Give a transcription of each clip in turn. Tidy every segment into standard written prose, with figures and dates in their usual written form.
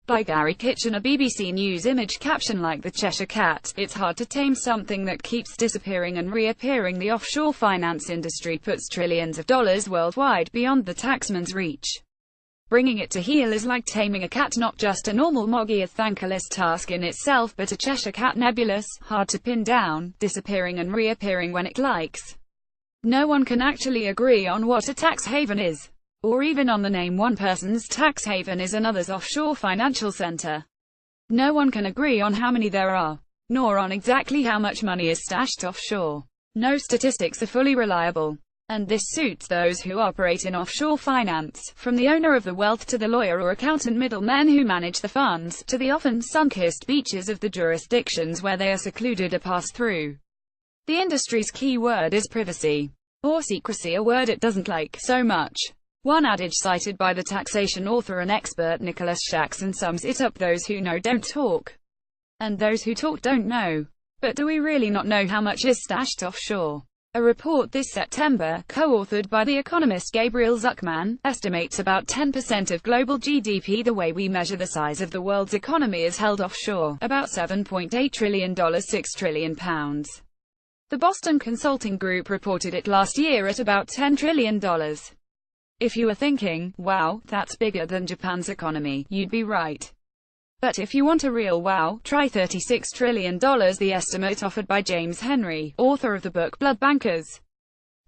By Gary Kitchener, BBC News. Image caption like the Cheshire Cat, it's hard to tame something that keeps disappearing and reappearing. The offshore finance industry puts trillions of dollars worldwide beyond the taxman's reach. Bringing it to heel is like taming a cat, not just a normal moggy or thankless task in itself, but a Cheshire Cat, nebulous, hard to pin down, disappearing and reappearing when it likes. No one can actually agree on what a tax haven is, or even on the name. One person's tax haven is another's offshore financial center. No one can agree on how many there are, nor on exactly how much money is stashed offshore. No statistics are fully reliable, and this suits those who operate in offshore finance, from the owner of the wealth to the lawyer or accountant middlemen who manage the funds, to the often sun-kissed beaches of the jurisdictions where they are secluded or pass through. The industry's key word is privacy, or secrecy, a word it doesn't like so much. One adage cited by the taxation author and expert Nicholas Shaxson sums it up: those who know don't talk, and those who talk don't know. But do we really not know how much is stashed offshore? A report this September, co-authored by the economist Gabriel Zuckman, estimates about 10% of global GDP. The way we measure the size of the world's economy is held offshore, about $7.8 trillion, £6 trillion. The Boston Consulting Group reported it last year at about $10 trillion. If you were thinking, wow, that's bigger than Japan's economy, you'd be right. But if you want a real wow, try $36 trillion, the estimate offered by James Henry, author of the book Blood Bankers.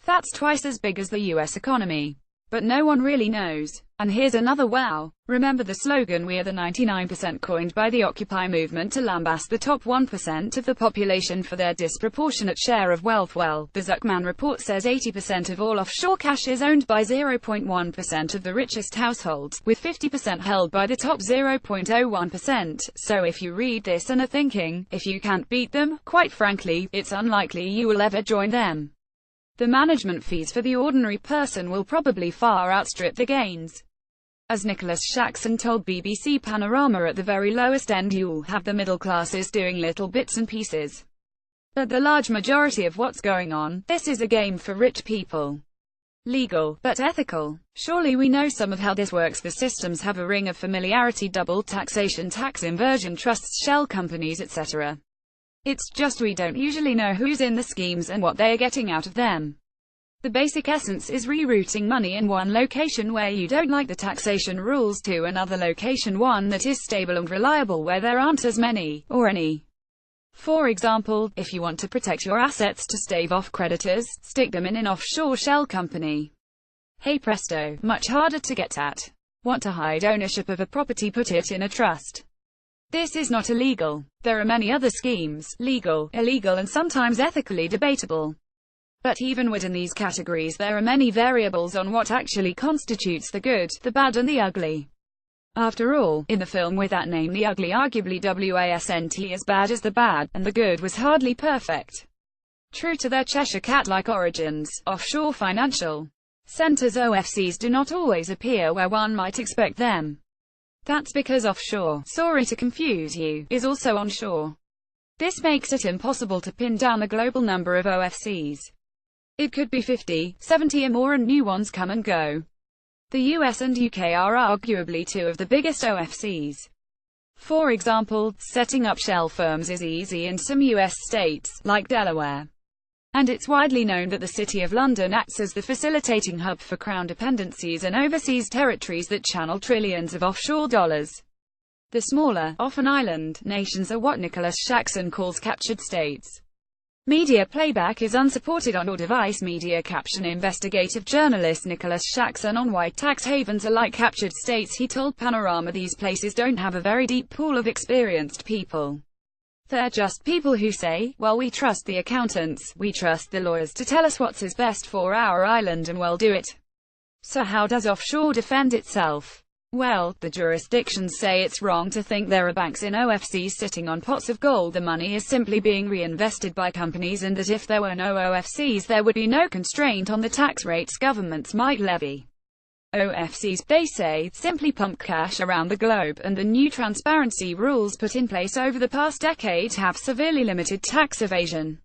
That's twice as big as the US economy. But no one really knows. And here's another wow. Remember the slogan "We are the 99%" coined by the Occupy movement to lambast the top 1% of the population for their disproportionate share of wealth? Well, the Zuckman report says 80% of all offshore cash is owned by 0.1% of the richest households, with 50% held by the top 0.01%. So if you read this and are thinking, if you can't beat them, quite frankly, it's unlikely you will ever join them. The management fees for the ordinary person will probably far outstrip the gains. As Nicholas Shaxson told BBC Panorama, at the very lowest end you'll have the middle classes doing little bits and pieces. But the large majority of what's going on, this is a game for rich people. Legal, but ethical. Surely we know some of how this works. The systems have a ring of familiarity: double taxation, tax inversion, trusts, shell companies, etc. It's just we don't usually know who's in the schemes and what they are getting out of them. The basic essence is rerouting money in one location where you don't like the taxation rules to another location, one that is stable and reliable where there aren't as many, or any. For example, if you want to protect your assets to stave off creditors, stick them in an offshore shell company. Hey presto, much harder to get at. Want to hide ownership of a property? Put it in a trust. This is not illegal. There are many other schemes, legal, illegal, and sometimes ethically debatable. But even within these categories there are many variables on what actually constitutes the good, the bad and the ugly. After all, in the film with that name, the ugly arguably wasn't as bad as the bad, and the good was hardly perfect. True to their Cheshire Cat-like origins, offshore financial centers (OFCs) do not always appear where one might expect them. That's because offshore, sorry to confuse you, is also onshore. This makes it impossible to pin down the global number of OFCs. It could be 50, 70 or more, and new ones come and go. The US and UK are arguably two of the biggest OFCs. For example, setting up shell firms is easy in some US states, like Delaware. And it's widely known that the City of London acts as the facilitating hub for crown dependencies and overseas territories that channel trillions of offshore dollars. The smaller, often island, nations are what Nicholas Shaxson calls captured states. Media playback is unsupported on or device media caption. Investigative journalist Nicholas Shaxson on why tax havens are like captured states. He told Panorama these places don't have a very deep pool of experienced people. They're just people who say, well, we trust the accountants, we trust the lawyers to tell us what's best for our island, and we'll do it. So how does offshore defend itself? Well, the jurisdictions say it's wrong to think there are banks in OFCs sitting on pots of gold. The money is simply being reinvested by companies, and that if there were no OFCs there would be no constraint on the tax rates governments might levy. OFCs, they say, simply pump cash around the globe, and the new transparency rules put in place over the past decade have severely limited tax evasion.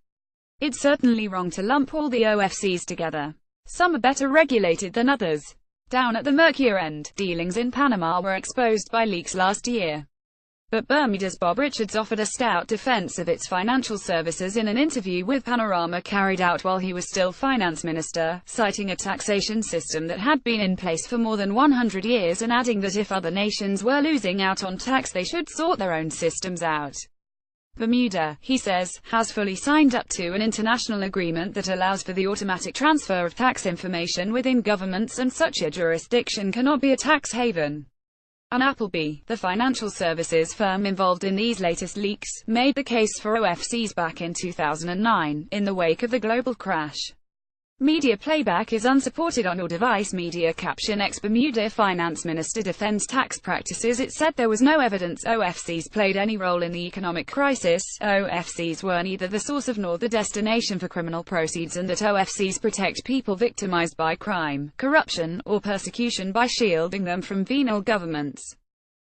It's certainly wrong to lump all the OFCs together. Some are better regulated than others. Down at the murkier end, dealings in Panama were exposed by leaks last year. But Bermuda's Bob Richards offered a stout defense of its financial services in an interview with Panorama carried out while he was still finance minister, citing a taxation system that had been in place for more than 100 years and adding that if other nations were losing out on tax they should sort their own systems out. Bermuda, he says, has fully signed up to an international agreement that allows for the automatic transfer of tax information within governments, and such a jurisdiction cannot be a tax haven. And Appleby, the financial services firm involved in these latest leaks, made the case for OFCs back in 2009, in the wake of the global crash. Media playback is unsupported on your device. Media caption: ex-Bermuda finance minister defends tax practices. It said there was no evidence OFCs played any role in the economic crisis. OFCs were neither the source of nor the destination for criminal proceeds, and that OFCs protect people victimized by crime, corruption, or persecution by shielding them from venal governments.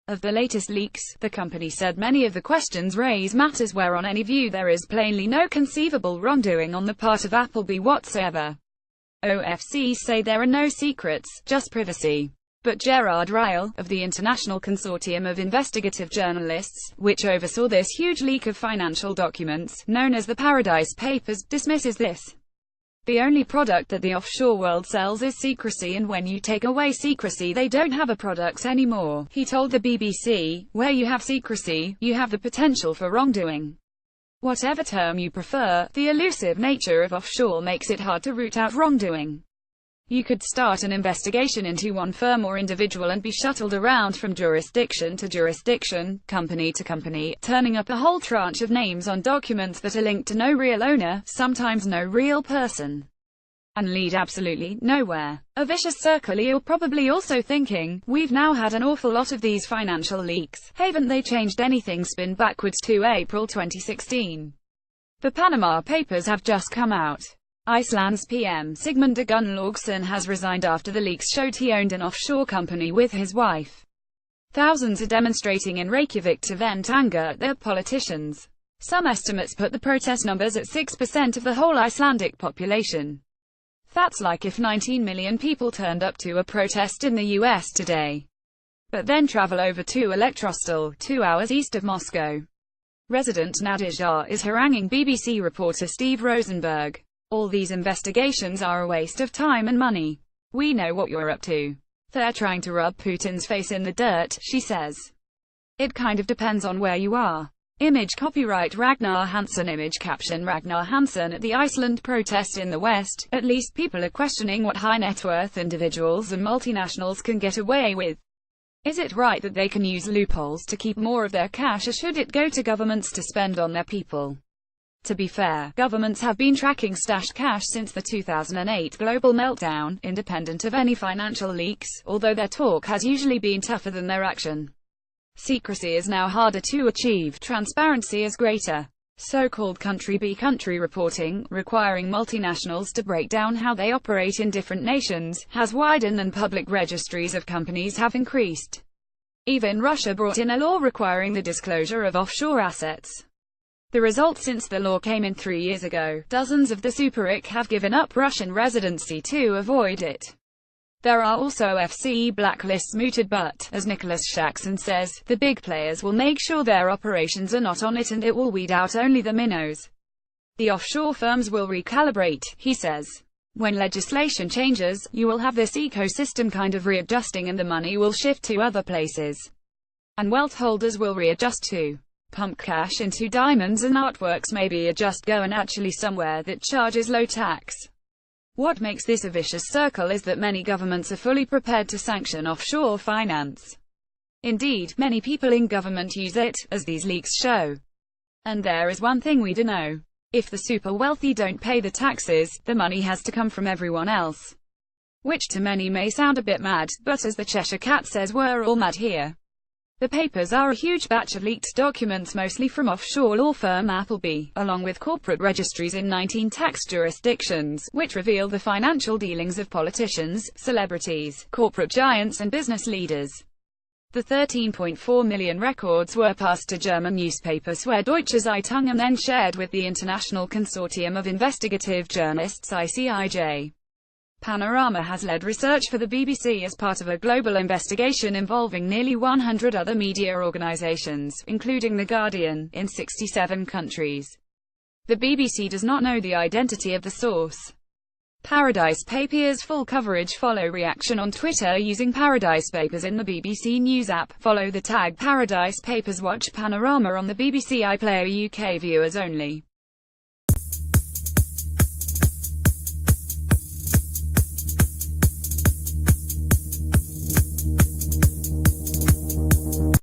Of the latest leaks, the company said many of the questions raise matters where on any view there is plainly no conceivable wrongdoing on the part of Appleby whatsoever. OFCs say there are no secrets, just privacy. But Gerard Ryle, of the International Consortium of Investigative Journalists, which oversaw this huge leak of financial documents, known as the Paradise Papers, dismisses this. The only product that the offshore world sells is secrecy, and when you take away secrecy they don't have a product anymore, he told the BBC. Where you have secrecy, you have the potential for wrongdoing. Whatever term you prefer, the elusive nature of offshore makes it hard to root out wrongdoing. You could start an investigation into one firm or individual and be shuttled around from jurisdiction to jurisdiction, company to company, turning up a whole tranche of names on documents that are linked to no real owner, sometimes no real person, and lead absolutely nowhere. A vicious circle. You're probably also thinking, we've now had an awful lot of these financial leaks, haven't they changed anything? Spin backwards to April 2016. The Panama Papers have just come out. Iceland's PM, Sigmundur Gunnlaugsson, has resigned after the leaks showed he owned an offshore company with his wife. Thousands are demonstrating in Reykjavik to vent anger at their politicians. Some estimates put the protest numbers at 6% of the whole Icelandic population. That's like if 19 million people turned up to a protest in the US today. But then travel over to Elektrostal, 2 hours east of Moscow. Resident Nadija is haranguing BBC reporter Steve Rosenberg. All these investigations are a waste of time and money. We know what you're up to. They're trying to rub Putin's face in the dirt, she says. It kind of depends on where you are. Image copyright Ragnar Hansson. Image caption Ragnar Hansson. At the Iceland protest in the West, at least people are questioning what high net worth individuals and multinationals can get away with. Is it right that they can use loopholes to keep more of their cash, or should it go to governments to spend on their people? To be fair, governments have been tracking stashed cash since the 2008 global meltdown, independent of any financial leaks, although their talk has usually been tougher than their action. Secrecy is now harder to achieve, transparency is greater. So-called country-by-country reporting, requiring multinationals to break down how they operate in different nations, has widened and public registries of companies have increased. Even Russia brought in a law requiring the disclosure of offshore assets. The result: since the law came in 3 years ago, dozens of the super rich have given up Russian residency to avoid it. There are also OFC blacklists mooted, but, as Nicholas Shaxson says, the big players will make sure their operations are not on it, and it will weed out only the minnows. The offshore firms will recalibrate, he says. When legislation changes, you will have this ecosystem kind of readjusting, and the money will shift to other places. And wealth holders will readjust too. Pump cash into diamonds and artworks, maybe adjust go and actually somewhere that charges low tax. What makes this a vicious circle is that many governments are fully prepared to sanction offshore finance. Indeed, many people in government use it, as these leaks show. And there is one thing we do know. If the super wealthy don't pay the taxes, the money has to come from everyone else. Which to many may sound a bit mad, but as the Cheshire Cat says, we're all mad here. The papers are a huge batch of leaked documents, mostly from offshore law firm Appleby, along with corporate registries in 19 tax jurisdictions, which reveal the financial dealings of politicians, celebrities, corporate giants and business leaders. The 13.4 million records were passed to German newspaper Süddeutsche Zeitung and then shared with the International Consortium of Investigative Journalists (ICIJ). Panorama has led research for the BBC as part of a global investigation involving nearly 100 other media organisations, including The Guardian, in 67 countries. The BBC does not know the identity of the source. Paradise Papers full coverage. Follow reaction on Twitter using Paradise Papers in the BBC News app. Follow the tag Paradise Papers. Watch Panorama on the BBC iPlayer UK. Viewers only.